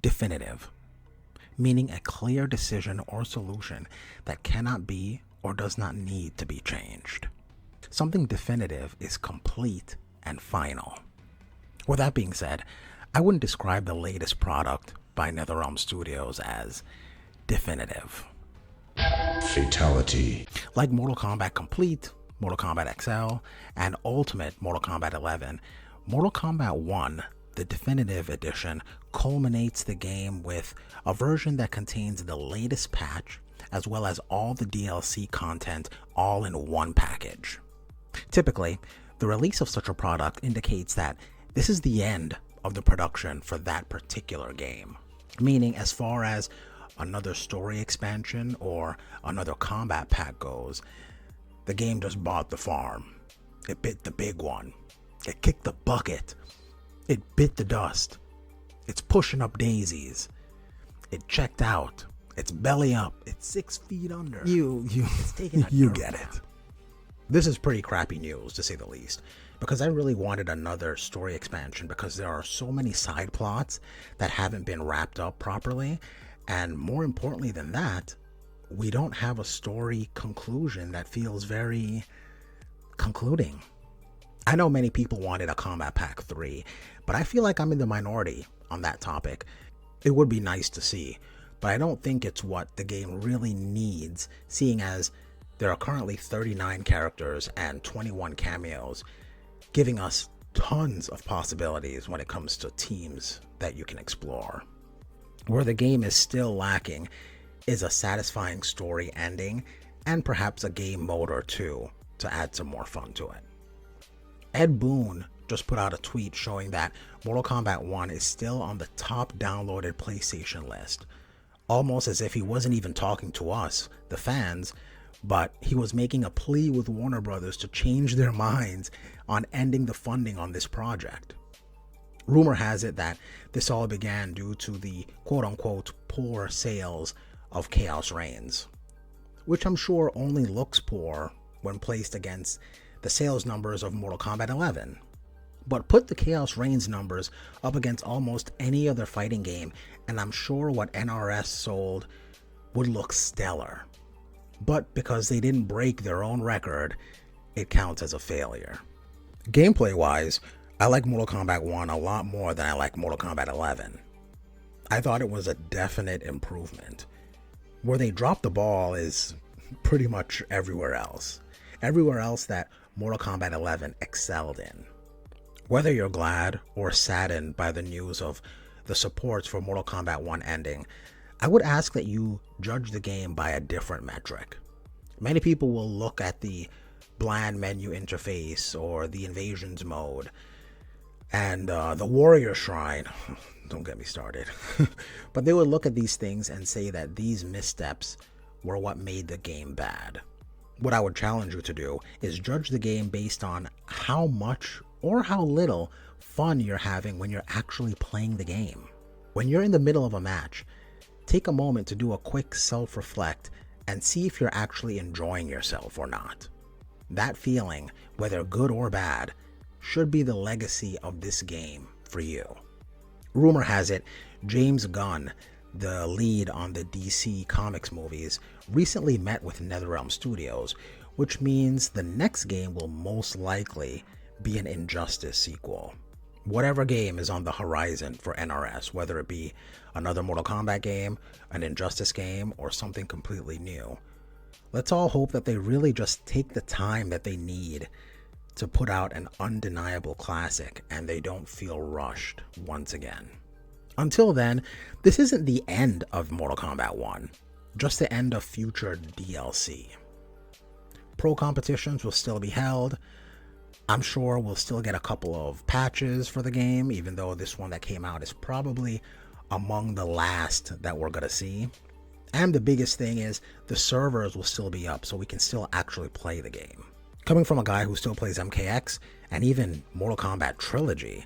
Definitive, meaning a clear decision or solution that cannot be or does not need to be changed. Something definitive is complete and final. With that being said, I wouldn't describe the latest product by NetherRealm Studios as definitive. Fatality. Like Mortal Kombat Complete, Mortal Kombat XL, and Ultimate Mortal Kombat 11, Mortal Kombat 1, the definitive edition, culminates the game with a version that contains the latest patch as well as all the DLC content all in one package. Typically, the release of such a product indicates that this is the end of the production for that particular game, meaning as far as another story expansion or another combat pack goes, the game just bought the farm. It bit the big one. It kicked the bucket. It bit the dust. It's pushing up daisies. It checked out. It's belly up. It's 6 feet under. It's taking a you get it. This is pretty crappy news, to say the least, because I really wanted another story expansion because there are so many side plots that haven't been wrapped up properly, and more importantly than that, we don't have a story conclusion that feels very concluding. I know many people wanted a Combat Pack 3, but I feel like I'm in the minority on that topic. It would be nice to see, but I don't think it's what the game really needs, seeing as there are currently 39 characters and 21 cameos, giving us tons of possibilities when it comes to teams that you can explore. Where the game is still lacking is a satisfying story ending and perhaps a game mode or two to add some more fun to it. Ed Boon just put out a tweet showing that Mortal Kombat 1 is still on the top downloaded PlayStation list, almost as if he wasn't even talking to us, the fans, but he was making a plea with Warner Brothers to change their minds on ending the funding on this project. Rumor has it that this all began due to the quote-unquote poor sales of Chaos Reigns, which I'm sure only looks poor when placed against the sales numbers of Mortal Kombat 11. But put the Chaos Reigns numbers up against almost any other fighting game, and I'm sure what NRS sold would look stellar. But because they didn't break their own record, it counts as a failure. Gameplay-wise, I like Mortal Kombat 1 a lot more than I like Mortal Kombat 11. I thought it was a definite improvement. Where they dropped the ball is pretty much everywhere else. Everywhere else that Mortal Kombat 11 excelled in. Whether you're glad or saddened by the news of the supports for Mortal Kombat 1 ending, I would ask that you judge the game by a different metric. Many people will look at the bland menu interface or the invasions mode and the warrior shrine. Don't get me started. But they would look at these things and say that these missteps were what made the game bad. What I would challenge you to do is judge the game based on how much or how little fun you're having when you're actually playing the game. When you're in the middle of a match, take a moment to do a quick self-reflect and see if you're actually enjoying yourself or not. That feeling, whether good or bad, should be the legacy of this game for you. Rumor has it, James Gunn, the lead on the DC Comics movies, recently met with NetherRealm Studios, which means the next game will most likely be an Injustice sequel. Whatever game is on the horizon for NRS, whether it be another Mortal Kombat game, an Injustice game, or something completely new. Let's all hope that they really just take the time that they need to put out an undeniable classic and they don't feel rushed once again. Until then, this isn't the end of Mortal Kombat 1, just the end of future DLC. Pro competitions will still be held. I'm sure we'll still get a couple of patches for the game, even though this one that came out is probably among the last that we're gonna see. And the biggest thing is the servers will still be up, so we can still actually play the game. Coming from a guy who still plays MKX and even Mortal Kombat Trilogy,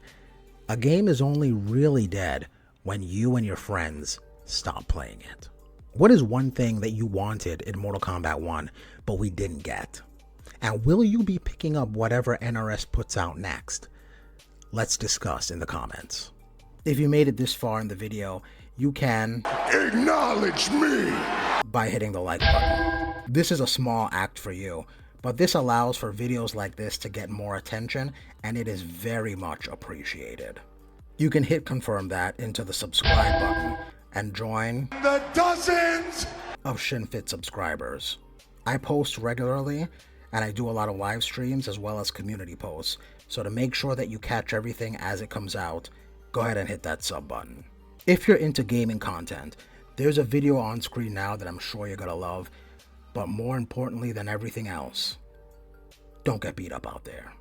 a game is only really dead when you and your friends stop playing it. What is one thing that you wanted in Mortal Kombat 1 but we didn't get? And will you be picking up whatever NRS puts out next? Let's discuss in the comments. If you made it this far in the video, you can Acknowledge me! by hitting the like button. This is a small act for you, but this allows for videos like this to get more attention, and it is very much appreciated. You can hit confirm that into the subscribe button and join The dozens of ShinFit subscribers. I post regularly, and I do a lot of live streams as well as community posts, so to make sure that you catch everything as it comes out, go ahead and hit that sub button. If you're into gaming content, there's a video on screen now that I'm sure you're gonna love, but more importantly than everything else, don't get beat up out there.